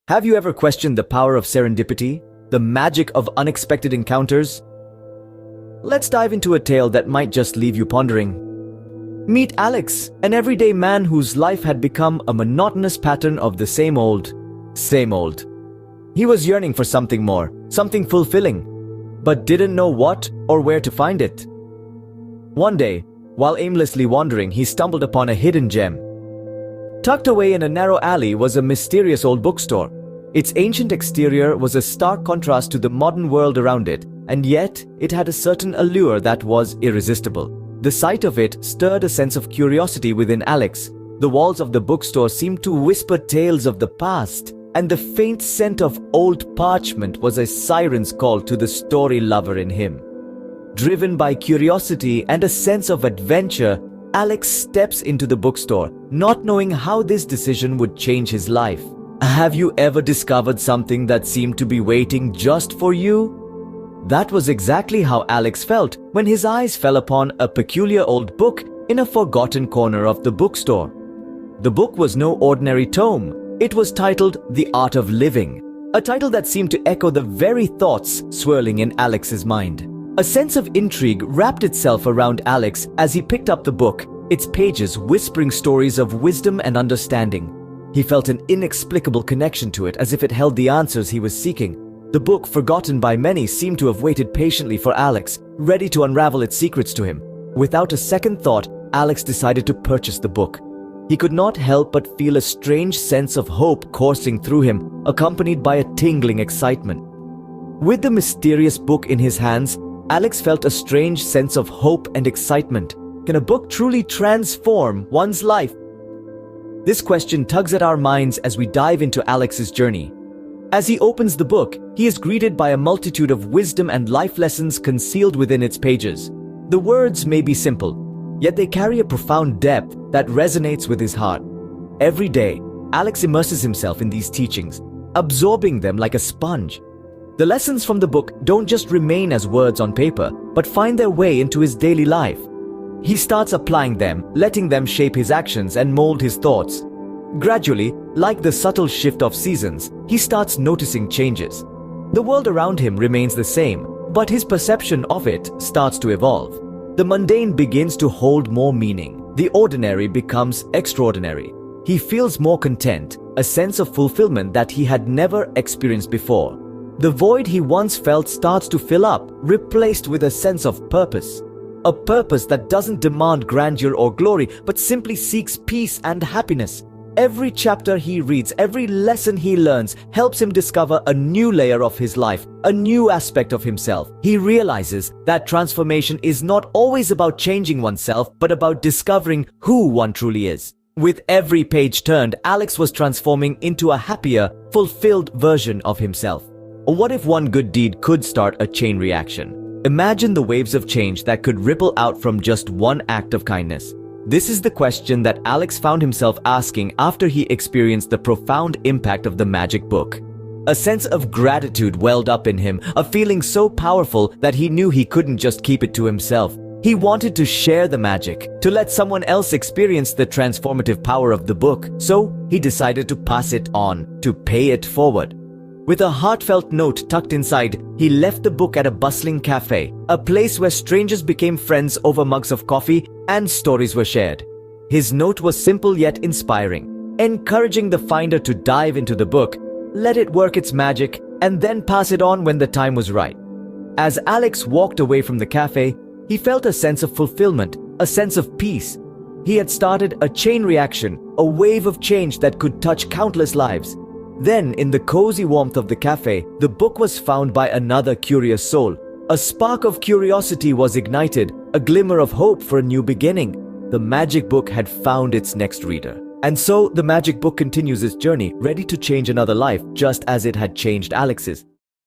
Have you ever questioned the power of serendipity, the magic of unexpected encounters? Let's dive into a tale that might just leave you pondering. Meet Alex, an everyday man whose life had become a monotonous pattern of the same old. He was yearning for something more, something fulfilling, but didn't know what or where to find it. One day, while aimlessly wandering, he stumbled upon a hidden gem. Tucked away in a narrow alley was a mysterious old bookstore. Its ancient exterior was a stark contrast to the modern world around it, and yet it had a certain allure that was irresistible. The sight of it stirred a sense of curiosity within Alex. The walls of the bookstore seemed to whisper tales of the past, and the faint scent of old parchment was a siren's call to the story lover in him. Driven by curiosity and a sense of adventure, Alex steps into the bookstore, not knowing how this decision would change his life. Have you ever discovered something that seemed to be waiting just for you? That was exactly how Alex felt when his eyes fell upon a peculiar old book in a forgotten corner of the bookstore. The book was no ordinary tome. It was titled The Art of Living, a title that seemed to echo the very thoughts swirling in Alex's mind. A sense of intrigue wrapped itself around Alex as he picked up the book, its pages whispering stories of wisdom and understanding. He felt an inexplicable connection to it, as if it held the answers he was seeking. The book, forgotten by many, seemed to have waited patiently for Alex, ready to unravel its secrets to him. Without a second thought, Alex decided to purchase the book. He could not help but feel a strange sense of hope coursing through him, accompanied by a tingling excitement. With the mysterious book in his hands, Alex felt a strange sense of hope and excitement. Can a book truly transform one's life? This question tugs at our minds as we dive into Alex's journey. As he opens the book, he is greeted by a multitude of wisdom and life lessons concealed within its pages. The words may be simple, yet they carry a profound depth that resonates with his heart. Every day, Alex immerses himself in these teachings, absorbing them like a sponge. The lessons from the book don't just remain as words on paper, but find their way into his daily life. He starts applying them, letting them shape his actions and mold his thoughts. Gradually, like the subtle shift of seasons, he starts noticing changes. The world around him remains the same, but his perception of it starts to evolve. The mundane begins to hold more meaning. The ordinary becomes extraordinary. He feels more content, a sense of fulfillment that he had never experienced before. The void he once felt starts to fill up, replaced with a sense of purpose. A purpose that doesn't demand grandeur or glory, but simply seeks peace and happiness. Every chapter he reads, every lesson he learns, helps him discover a new layer of his life, a new aspect of himself. He realizes that transformation is not always about changing oneself, but about discovering who one truly is. With every page turned, Alex was transforming into a happier, fulfilled version of himself. What if one good deed could start a chain reaction? Imagine the waves of change that could ripple out from just one act of kindness. This is the question that Alex found himself asking after he experienced the profound impact of the magic book. A sense of gratitude welled up in him, a feeling so powerful that he knew he couldn't just keep it to himself. He wanted to share the magic, to let someone else experience the transformative power of the book, so he decided to pass it on, to pay it forward. With a heartfelt note tucked inside, he left the book at a bustling cafe, a place where strangers became friends over mugs of coffee and stories were shared. His note was simple yet inspiring, encouraging the finder to dive into the book, let it work its magic, and then pass it on when the time was right. As Alex walked away from the cafe, he felt a sense of fulfillment, a sense of peace. He had started a chain reaction, a wave of change that could touch countless lives. Then, in the cozy warmth of the cafe, the book was found by another curious soul. A spark of curiosity was ignited, a glimmer of hope for a new beginning. The magic book had found its next reader. And so, the magic book continues its journey, ready to change another life, just as it had changed Alex's.